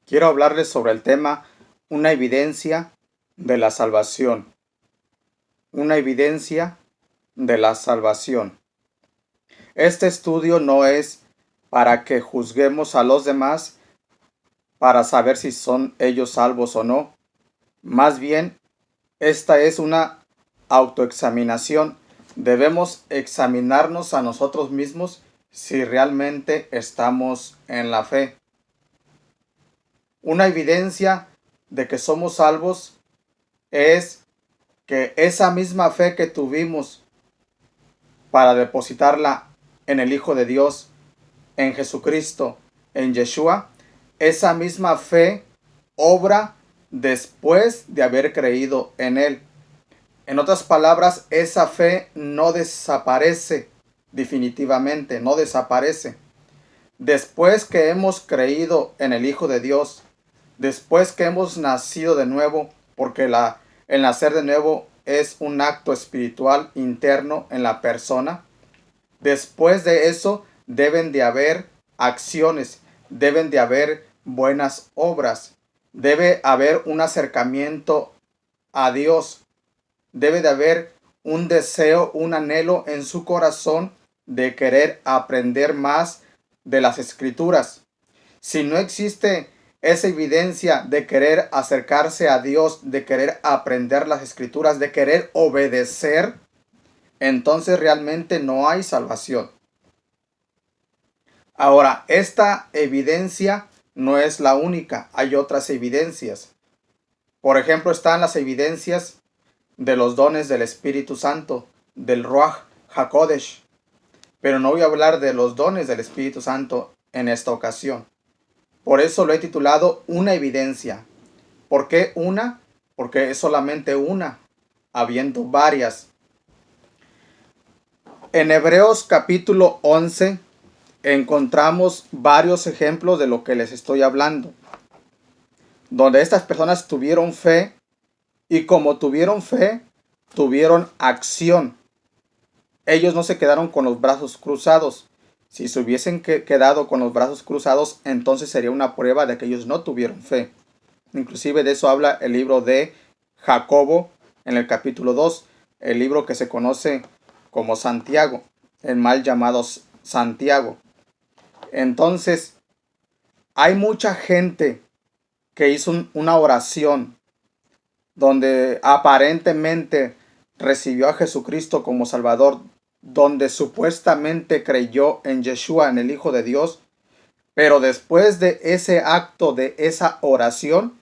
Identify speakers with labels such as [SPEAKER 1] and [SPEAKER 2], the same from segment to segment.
[SPEAKER 1] Quiero hablarles sobre el tema una evidencia de la salvación. Una evidencia de la salvación. Este estudio no es para que juzguemos a los demás para saber si son ellos salvos o no. Más bien, esta es una autoexaminación. Debemos examinarnos a nosotros mismos si realmente estamos en la fe. Una evidencia de que somos salvos es que esa misma fe que tuvimos para depositarla en el Hijo de Dios, en Jesucristo, en Yeshua, esa misma fe obra después de haber creído en Él. En otras palabras, esa fe no desaparece definitivamente, no desaparece. Después que hemos creído en el Hijo de Dios, después que hemos nacido de nuevo, porque el nacer de nuevo es un acto espiritual interno en la persona, después de eso deben de haber acciones, deben de haber buenas obras, debe haber un acercamiento a Dios, debe de haber un deseo, un anhelo en su corazón de querer aprender más de las Escrituras. Si no existe esa evidencia de querer acercarse a Dios, de querer aprender las Escrituras, de querer obedecer, entonces realmente no hay salvación. Ahora, esta evidencia no es la única, hay otras evidencias. Por ejemplo, están las evidencias de los dones del Espíritu Santo, del Ruach HaKodesh. Pero no voy a hablar de los dones del Espíritu Santo en esta ocasión. Por eso lo he titulado una evidencia. ¿Por qué una? Porque es solamente una, habiendo varias. En Hebreos capítulo 11 encontramos varios ejemplos de lo que les estoy hablando, donde estas personas tuvieron fe y como tuvieron fe, tuvieron acción. Ellos no se quedaron con los brazos cruzados. Si se hubiesen quedado con los brazos cruzados, entonces sería una prueba de que ellos no tuvieron fe. Inclusive de eso habla el libro de Jacobo en el capítulo 2, el libro que se conoce como Santiago, el mal llamado Santiago. Entonces, hay mucha gente que hizo una oración donde aparentemente recibió a Jesucristo como Salvador, donde supuestamente creyó en Yeshua, en el Hijo de Dios, pero después de ese acto, de esa oración,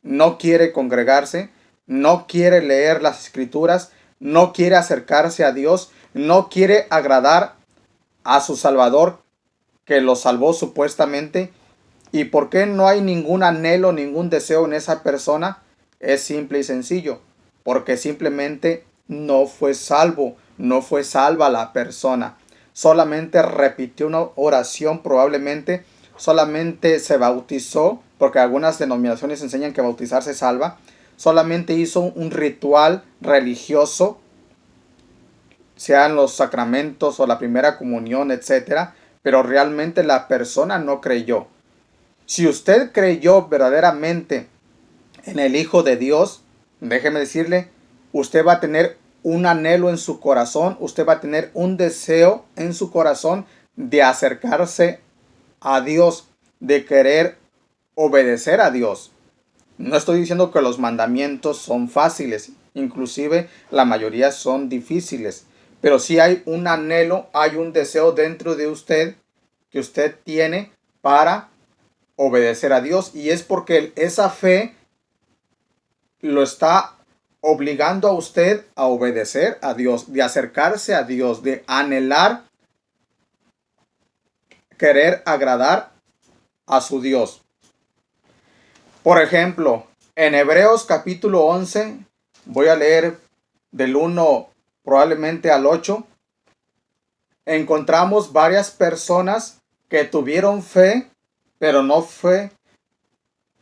[SPEAKER 1] no quiere congregarse, no quiere leer las Escrituras, no quiere acercarse a Dios, no quiere agradar a su Salvador que lo salvó supuestamente. ¿Y por qué no hay ningún anhelo, ningún deseo en esa persona? Es simple y sencillo, porque simplemente no fue salvo, no fue salva la persona. Solamente repitió una oración, probablemente solamente se bautizó, porque algunas denominaciones enseñan que bautizarse salva. Solamente hizo un ritual religioso, sean los sacramentos o la primera comunión, etcétera, pero realmente la persona no creyó. Si usted creyó verdaderamente en el Hijo de Dios, déjeme decirle, usted va a tener un anhelo en su corazón, usted va a tener un deseo en su corazón de acercarse a Dios, de querer obedecer a Dios. No estoy diciendo que los mandamientos son fáciles, inclusive la mayoría son difíciles, pero sí hay un anhelo, hay un deseo dentro de usted que usted tiene para obedecer a Dios, y es porque esa fe lo está obligando a usted a obedecer a Dios, de acercarse a Dios, de anhelar, querer agradar a su Dios. Por ejemplo, en Hebreos capítulo 11, voy a leer del 1 probablemente al 8, encontramos varias personas que tuvieron fe, pero no fue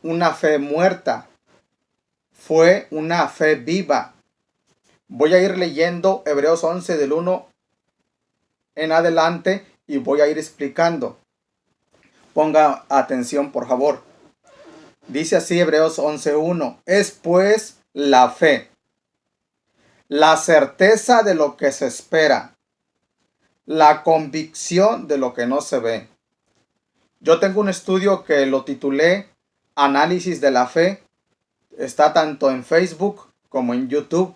[SPEAKER 1] una fe muerta, fue una fe viva. Voy a ir leyendo Hebreos 11 del 1 en adelante y voy a ir explicando. Ponga atención, por favor. Dice así Hebreos 11:1. Es pues la fe, la certeza de lo que se espera, la convicción de lo que no se ve. Yo tengo un estudio que lo titulé Análisis de la fe. Está tanto en Facebook como en YouTube.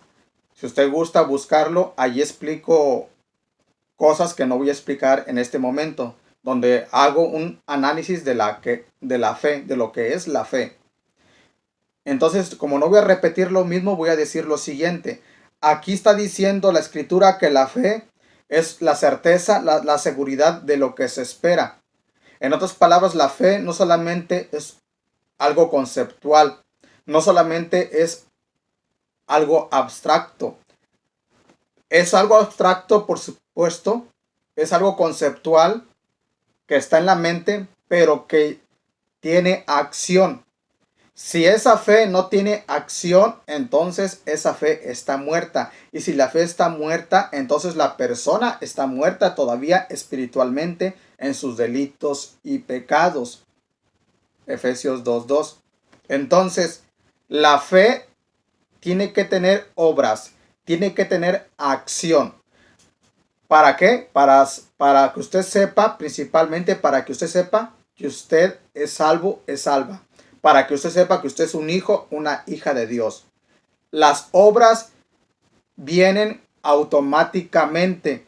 [SPEAKER 1] Si usted gusta buscarlo, allí explico cosas que no voy a explicar en este momento, donde hago un análisis de la fe, de lo que es la fe. Entonces, como no voy a repetir lo mismo, voy a decir lo siguiente. Aquí está diciendo la escritura que la fe es la certeza, la seguridad de lo que se espera. En otras palabras, la fe no solamente es algo conceptual, no solamente es algo abstracto. Es algo abstracto, por supuesto, es algo conceptual que está en la mente, pero que tiene acción. Si esa fe no tiene acción, entonces esa fe está muerta. Y si la fe está muerta, entonces la persona está muerta todavía espiritualmente en sus delitos y pecados. Efesios 2:2. Entonces, la fe tiene que tener obras, tiene que tener acción. ¿Para qué? Para que usted sepa, principalmente para que usted sepa que usted es salvo, es salva. Para que usted sepa que usted es un hijo, una hija de Dios. Las obras vienen automáticamente.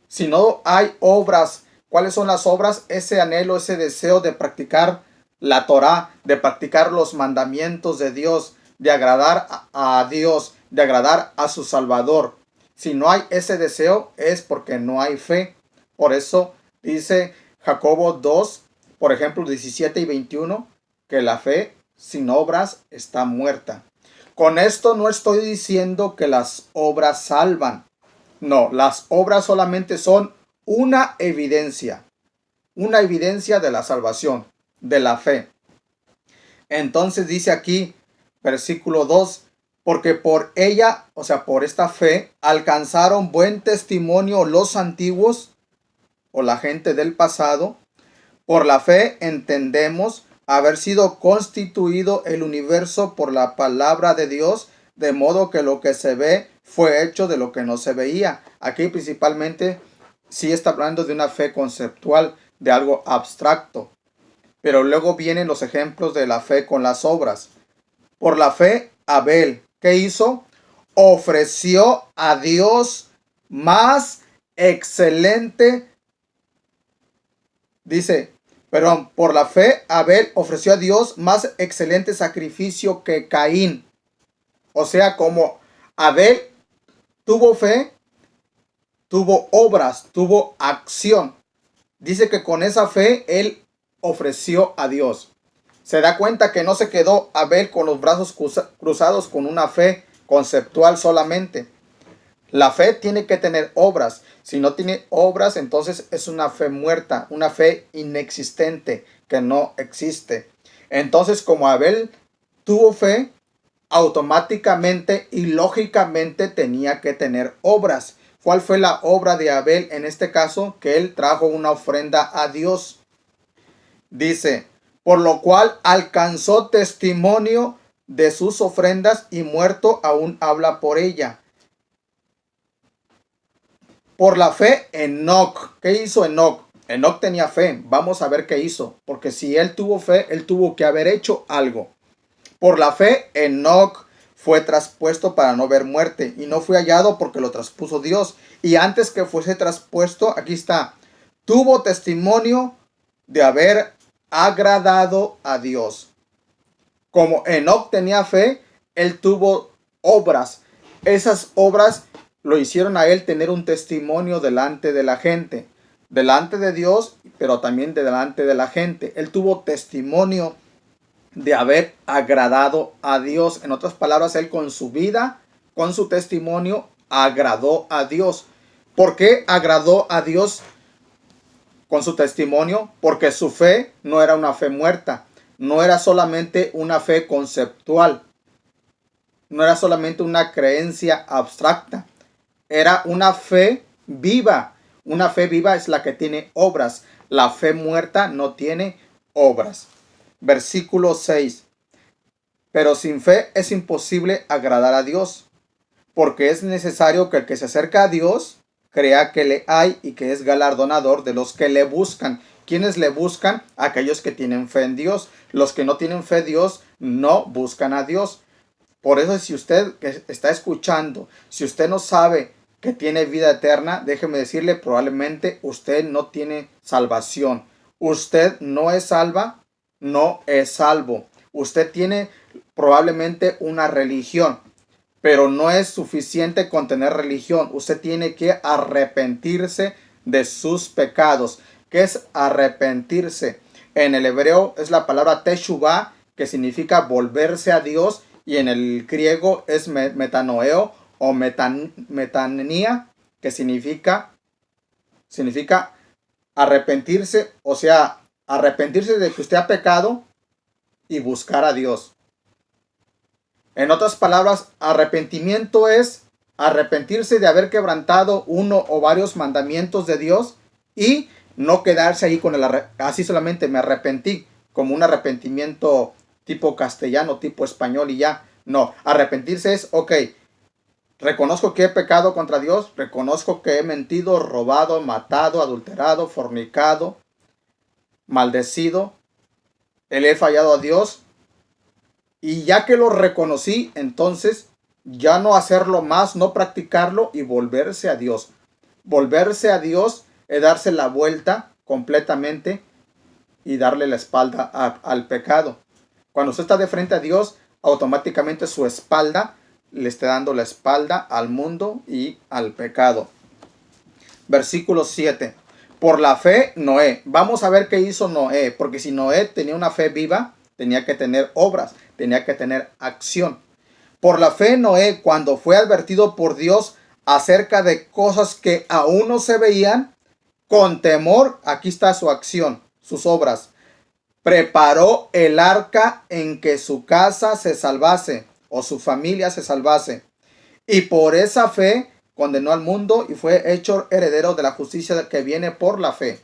[SPEAKER 1] Si no hay obras, ¿cuáles son las obras? Ese anhelo, ese deseo de practicar la Torá, de practicar los mandamientos de Dios, de agradar a Dios, de agradar a su Salvador. Si no hay ese deseo es porque no hay fe. Por eso dice Jacobo 2, por ejemplo 17 y 21, que la fe sin obras está muerta. Con esto no estoy diciendo que las obras salvan. No, las obras solamente son una evidencia de la salvación, de la fe. Entonces dice aquí, versículo 2, porque por ella, o sea, por esta fe, alcanzaron buen testimonio los antiguos o la gente del pasado. Por la fe entendemos haber sido constituido el universo por la palabra de Dios, de modo que lo que se ve fue hecho de lo que no se veía. Aquí principalmente sí está hablando de una fe conceptual, de algo abstracto. Pero luego vienen los ejemplos de la fe con las obras. Por la fe, Abel, ¿qué hizo? Ofreció a Dios más excelente. Dice, perdón, por la fe, Abel ofreció a Dios más excelente sacrificio que Caín. O sea, como Abel tuvo fe, tuvo obras, tuvo acción. Dice que con esa fe él ofreció a Dios. Se da cuenta que no se quedó Abel con los brazos cruzados con una fe conceptual solamente. La fe tiene que tener obras. Si no tiene obras, entonces es una fe muerta, una fe inexistente, que no existe. Entonces, como Abel tuvo fe, automáticamente y lógicamente tenía que tener obras. ¿Cuál fue la obra de Abel en este caso? Que él trajo una ofrenda a Dios. Dice, por lo cual alcanzó testimonio de sus ofrendas y muerto aún habla por ella. Por la fe, Enoc. ¿Qué hizo Enoc? Enoc tenía fe. Vamos a ver qué hizo. Porque si él tuvo fe, él tuvo que haber hecho algo. Por la fe, Enoc fue traspuesto para no ver muerte. Y no fue hallado porque lo traspuso Dios. Y antes que fuese traspuesto, aquí está. Tuvo testimonio de haber agradado a Dios. Como Enoc tenía fe, él tuvo obras. Esas obras lo hicieron a él tener un testimonio delante de la gente, delante de Dios, pero también delante de la gente. Él tuvo testimonio de haber agradado a Dios. En otras palabras, él con su vida, con su testimonio, agradó a Dios. ¿Por qué agradó a Dios con su testimonio? Porque su fe no era una fe muerta, no era solamente una fe conceptual, no era solamente una creencia abstracta. Era una fe viva. Una fe viva es la que tiene obras. La fe muerta no tiene obras. Versículo 6. Pero sin fe es imposible agradar a Dios, porque es necesario que el que se acerca a Dios crea que le hay y que es galardonador de los que le buscan. ¿Quiénes le buscan? Aquellos que tienen fe en Dios. Los que no tienen fe en Dios no buscan a Dios. Por eso, si usted que está escuchando, si usted no sabe que tiene vida eterna, déjeme decirle, probablemente usted no tiene salvación. Usted no es salva, no es salvo. Usted tiene probablemente una religión, pero no es suficiente con tener religión. Usted tiene que arrepentirse de sus pecados. ¿Qué es arrepentirse? En el hebreo es la palabra teshuvah, que significa volverse a Dios, y en el griego es metanoeo o metania, que significa arrepentirse, o sea, arrepentirse de que usted ha pecado y buscar a Dios. En otras palabras, arrepentimiento es arrepentirse de haber quebrantado uno o varios mandamientos de Dios y no quedarse ahí con así solamente me arrepentí, como un arrepentimiento tipo castellano, tipo español y ya. No, arrepentirse es, ok, reconozco que he pecado contra Dios, reconozco que he mentido, robado, matado, adulterado, fornicado, maldecido, he fallado a Dios. Y ya que lo reconocí, entonces ya no hacerlo más, no practicarlo y volverse a Dios. Volverse a Dios es darse la vuelta completamente y darle la espalda al pecado. Cuando usted está de frente a Dios, automáticamente su espalda le está dando la espalda al mundo y al pecado. Versículo 7. Por la fe, Noé. Vamos a ver qué hizo Noé, porque si Noé tenía una fe viva, tenía que tener obras, tenía que tener acción. Por la fe, Noé, cuando fue advertido por Dios acerca de cosas que aún no se veían, con temor, aquí está su acción, sus obras. Preparó el arca en que su casa se salvase o su familia se salvase. Y por esa fe condenó al mundo y fue hecho heredero de la justicia que viene por la fe.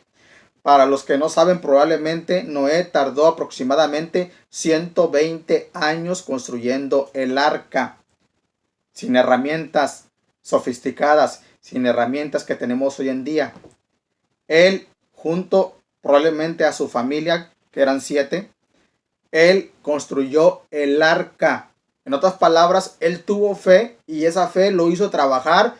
[SPEAKER 1] Para los que no saben, probablemente Noé tardó aproximadamente 120 años construyendo el arca, sin herramientas sofisticadas, sin herramientas que tenemos hoy en día. Él, junto probablemente a su familia, que eran 7, él construyó el arca. En otras palabras, él tuvo fe y esa fe lo hizo trabajar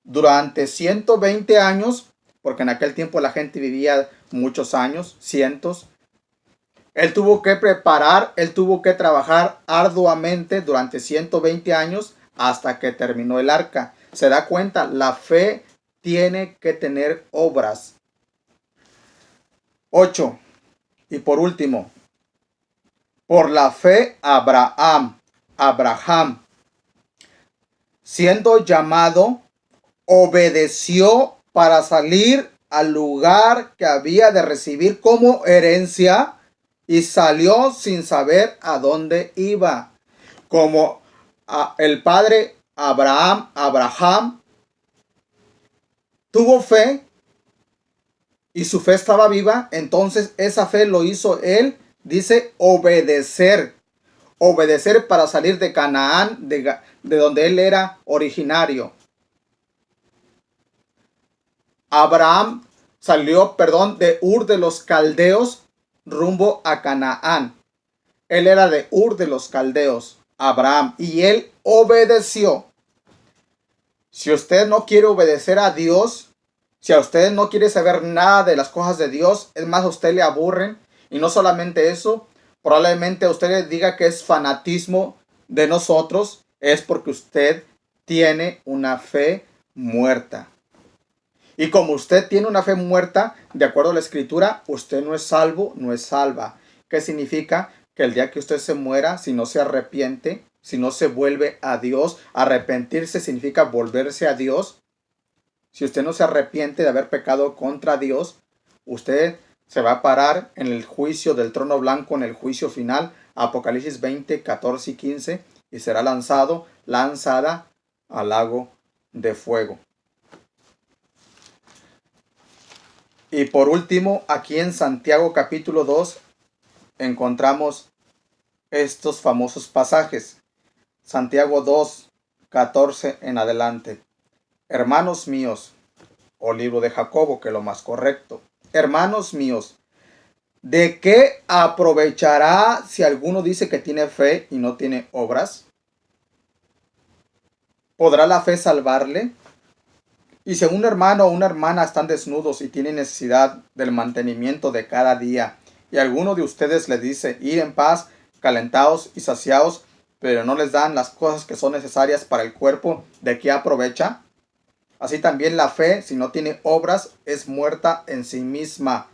[SPEAKER 1] durante 120 años, porque en aquel tiempo la gente vivía muchos años, cientos. Él tuvo que preparar, él tuvo que trabajar arduamente durante 120 años hasta que terminó el arca. Se da cuenta, la fe tiene que tener obras. 8. Y por último, por la fe Abraham, siendo llamado, obedeció para salir al lugar que había de recibir como herencia y salió sin saber a dónde iba. Como el padre Abraham tuvo fe y su fe estaba viva, entonces esa fe lo hizo él, dice, obedecer para salir de Canaán, de donde él era originario. Abraham salió, de Ur de los Caldeos rumbo a Canaán. Él era de Ur de los Caldeos, Abraham, y él obedeció. Si usted no quiere obedecer a Dios, si a usted no quiere saber nada de las cosas de Dios, es más, a usted le aburren, y no solamente eso, probablemente a usted le diga que es fanatismo de nosotros, es porque usted tiene una fe muerta. Y como usted tiene una fe muerta, de acuerdo a la escritura, usted no es salvo, no es salva. ¿Qué significa? Que el día que usted se muera, si no se arrepiente, si no se vuelve a Dios, arrepentirse significa volverse a Dios. Si usted no se arrepiente de haber pecado contra Dios, usted se va a parar en el juicio del trono blanco, en el juicio final, Apocalipsis 20, 14 y 15, y será lanzada al lago de fuego. Y por último, aquí en Santiago capítulo 2, encontramos estos famosos pasajes. Santiago 2, 14 en adelante. Hermanos míos, o libro de Jacobo, que es lo más correcto. Hermanos míos, ¿de qué aprovechará si alguno dice que tiene fe y no tiene obras? ¿Podrá la fe salvarle? Y si un hermano o una hermana están desnudos y tienen necesidad del mantenimiento de cada día, y alguno de ustedes les dice, ir en paz, calentaos y saciaos, pero no les dan las cosas que son necesarias para el cuerpo, ¿de qué aprovecha? Así también la fe, si no tiene obras, es muerta en sí misma.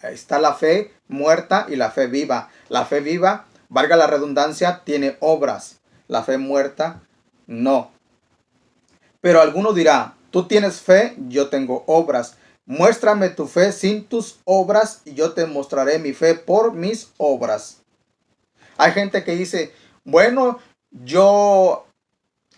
[SPEAKER 1] Está la fe muerta y la fe viva. La fe viva, valga la redundancia, tiene obras. La fe muerta, no. Pero alguno dirá, tú tienes fe, yo tengo obras. Muéstrame tu fe sin tus obras y yo te mostraré mi fe por mis obras. Hay gente que dice, bueno, yo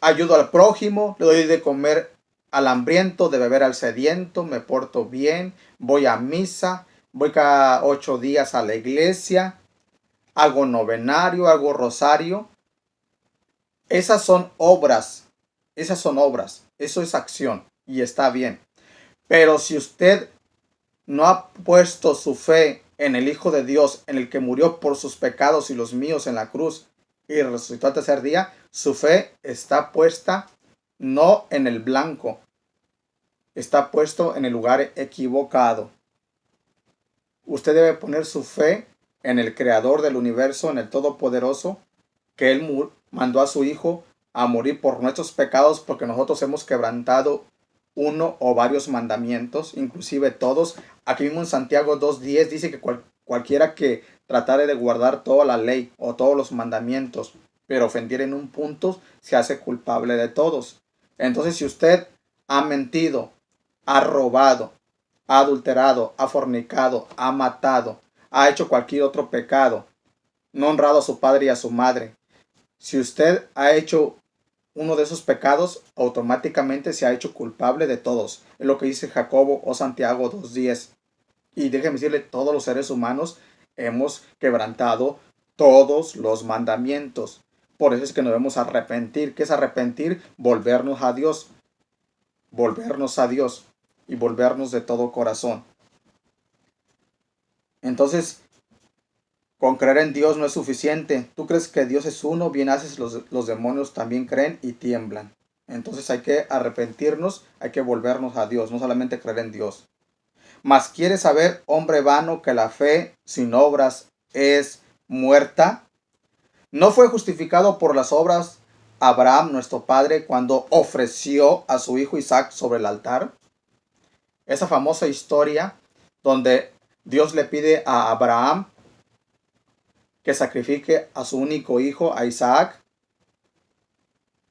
[SPEAKER 1] ayudo al prójimo, le doy de comer al hambriento, de beber al sediento, me porto bien, voy a misa, voy cada 8 días a la iglesia, hago novenario, hago rosario. Esas son obras, eso es acción y está bien. Pero si usted no ha puesto su fe en el Hijo de Dios, en el que murió por sus pecados y los míos en la cruz y resucitó al tercer día, su fe está puesta no en el blanco, está puesto en el lugar equivocado. Usted debe poner su fe en el Creador del universo, en el Todopoderoso, que Él mandó a su Hijo a morir por nuestros pecados porque nosotros hemos quebrantado uno o varios mandamientos, inclusive todos. Aquí mismo en Santiago 2:10 dice que cualquiera que tratare de guardar toda la ley o todos los mandamientos, pero ofendiera en un punto, se hace culpable de todos. Entonces, si usted ha mentido, ha robado, ha adulterado, ha fornicado, ha matado, ha hecho cualquier otro pecado, no ha honrado a su padre y a su madre, si usted ha hecho uno de esos pecados, automáticamente se ha hecho culpable de todos. Es lo que dice Jacobo o Santiago 2:10. Y déjeme decirle, todos los seres humanos hemos quebrantado todos los mandamientos. Por eso es que nos debemos arrepentir. ¿Qué es arrepentir? Volvernos a Dios. Volvernos a Dios. Y volvernos de todo corazón. Entonces, con creer en Dios no es suficiente. Tú crees que Dios es uno, bien haces, los demonios también creen y tiemblan. Entonces hay que arrepentirnos, hay que volvernos a Dios, no solamente creer en Dios. Mas ¿quieres saber, hombre vano, que la fe sin obras es muerta? ¿No fue justificado por las obras Abraham, nuestro padre, cuando ofreció a su hijo Isaac sobre el altar? Esa famosa historia donde Dios le pide a Abraham que sacrifique a su único hijo, a Isaac,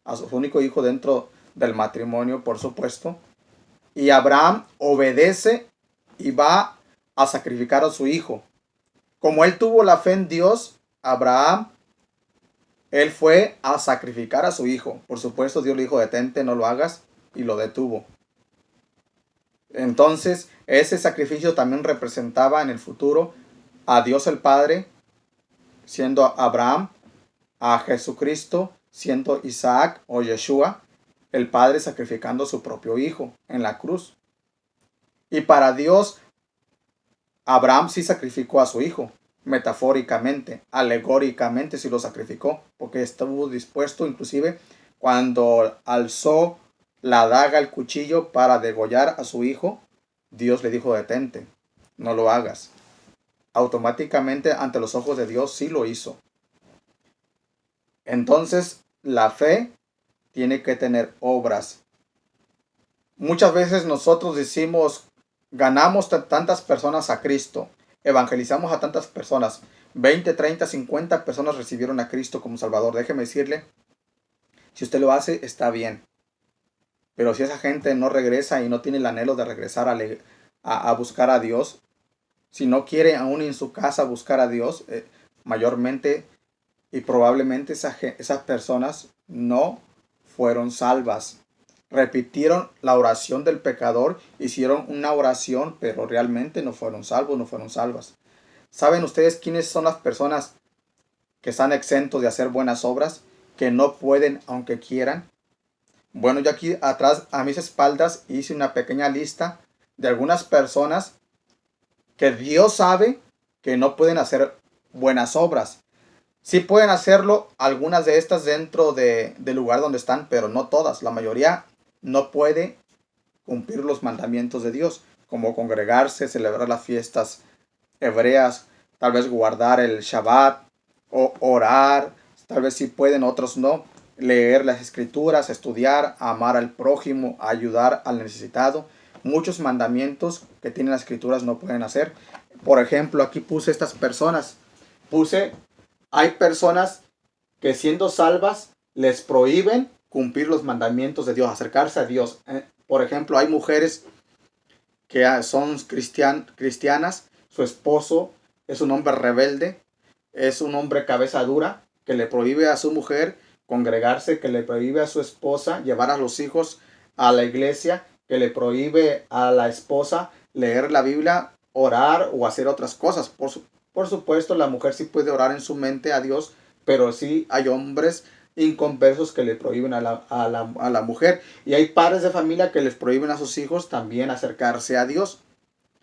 [SPEAKER 1] a su único hijo dentro del matrimonio, por supuesto. Y Abraham obedece y va a sacrificar a su hijo. Como él tuvo la fe en Dios, Abraham, él fue a sacrificar a su hijo. Por supuesto, Dios le dijo, detente, no lo hagas, y lo detuvo. Entonces, ese sacrificio también representaba en el futuro a Dios el Padre, siendo Abraham, a Jesucristo, siendo Isaac o Yeshua, el Padre sacrificando a su propio hijo en la cruz. Y para Dios, Abraham sí sacrificó a su hijo, metafóricamente, alegóricamente sí lo sacrificó, porque estuvo dispuesto inclusive cuando alzó la daga, el cuchillo para degollar a su hijo, Dios le dijo, detente, no lo hagas. Automáticamente ante los ojos de Dios sí lo hizo. Entonces, la fe tiene que tener obras. Muchas veces nosotros decimos, ganamos tantas personas a Cristo, evangelizamos a tantas personas, 20, 30, 50 personas recibieron a Cristo como Salvador. Déjeme decirle, si usted lo hace, está bien. Pero si esa gente no regresa y no tiene el anhelo de regresar a buscar a Dios, si no quiere aún en su casa buscar a Dios, mayormente y probablemente esas personas no fueron salvas. Repitieron la oración del pecador, hicieron una oración, pero realmente no fueron salvos, no fueron salvas. ¿Saben ustedes quiénes son las personas que están exentos de hacer buenas obras, que no pueden aunque quieran? Bueno, yo aquí atrás a mis espaldas hice una pequeña lista de algunas personas que Dios sabe que no pueden hacer buenas obras. Sí pueden hacerlo algunas de estas dentro del lugar donde están, pero no todas. La mayoría no puede cumplir los mandamientos de Dios, como congregarse, celebrar las fiestas hebreas, tal vez guardar el Shabbat o orar, tal vez sí pueden, otros no, leer las escrituras, estudiar, amar al prójimo, ayudar al necesitado. Muchos mandamientos que tienen las escrituras no pueden hacer. Por ejemplo, aquí puse estas personas. Hay personas que siendo salvas les prohíben cumplir los mandamientos de Dios, acercarse a Dios. Por ejemplo, hay mujeres que son cristianas, su esposo es un hombre rebelde, es un hombre cabeza dura, que le prohíbe a su mujer congregarse, que le prohíbe a su esposa llevar a los hijos a la iglesia, que le prohíbe a la esposa leer la Biblia, orar o hacer otras cosas. Por supuesto, la mujer sí puede orar en su mente a Dios, pero sí hay hombres inconversos que le prohíben a la mujer. Y hay padres de familia que les prohíben a sus hijos también acercarse a Dios.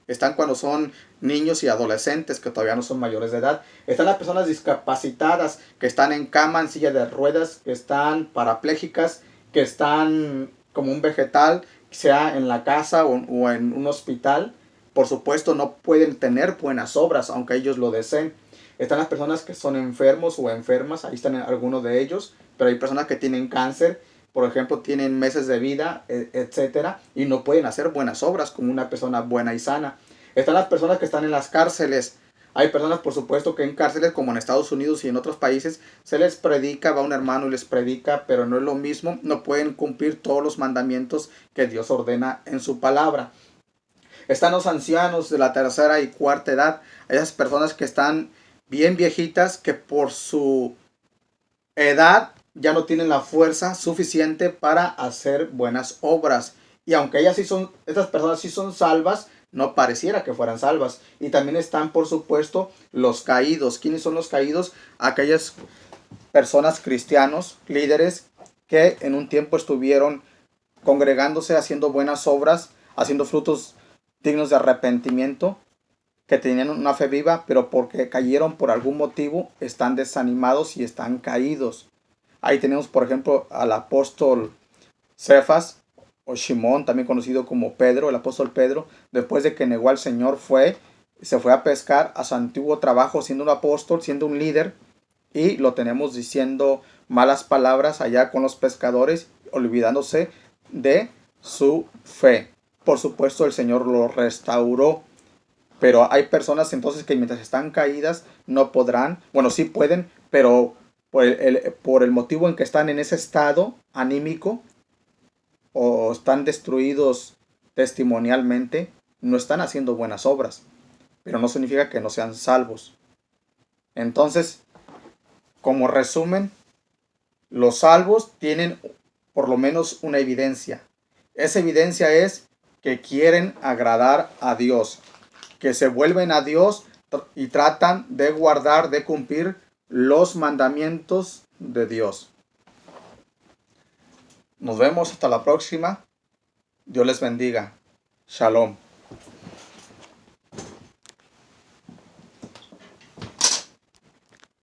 [SPEAKER 1] Están cuando son niños y adolescentes que todavía no son mayores de edad. Están las personas discapacitadas que están en cama, en silla de ruedas, que están parapléjicas, que están como un vegetal, sea en la casa o en un hospital. Por supuesto, no pueden tener buenas obras, aunque ellos lo deseen. Están las personas que son enfermos o enfermas, ahí están algunos de ellos, pero hay personas que tienen cáncer, por ejemplo, tienen meses de vida, etcétera, y no pueden hacer buenas obras como una persona buena y sana. Están las personas que están en las cárceles. Hay personas, por supuesto, que en cárceles como en Estados Unidos y en otros países se les predica, va un hermano y les predica, pero no es lo mismo, no pueden cumplir todos los mandamientos que Dios ordena en su palabra. Están los ancianos de la tercera y cuarta edad, esas personas que están bien viejitas, que por su edad ya no tienen la fuerza suficiente para hacer buenas obras. Y aunque estas personas sí son salvas, no pareciera que fueran salvas. Y también están, por supuesto, los caídos. ¿Quiénes son los caídos? Aquellas personas cristianos, líderes, que en un tiempo estuvieron congregándose, haciendo buenas obras, haciendo frutos dignos de arrepentimiento, que tenían una fe viva, pero porque cayeron por algún motivo, están desanimados y están caídos. Ahí tenemos, por ejemplo, al apóstol Cefas, o Simón, también conocido como Pedro, el apóstol Pedro, después de que negó al Señor, se fue a pescar a su antiguo trabajo siendo un apóstol, siendo un líder, y lo tenemos diciendo malas palabras allá con los pescadores, olvidándose de su fe. Por supuesto, el Señor lo restauró. Pero hay personas entonces que mientras están caídas no podrán, bueno, sí pueden, pero por el motivo en que están en ese estado anímico o están destruidos testimonialmente, no están haciendo buenas obras, pero no significa que no sean salvos. Entonces, como resumen, los salvos tienen por lo menos una evidencia. Esa evidencia es que quieren agradar a Dios, que se vuelven a Dios y tratan de guardar, de cumplir los mandamientos de Dios. Nos vemos hasta la próxima. Dios les bendiga. Shalom.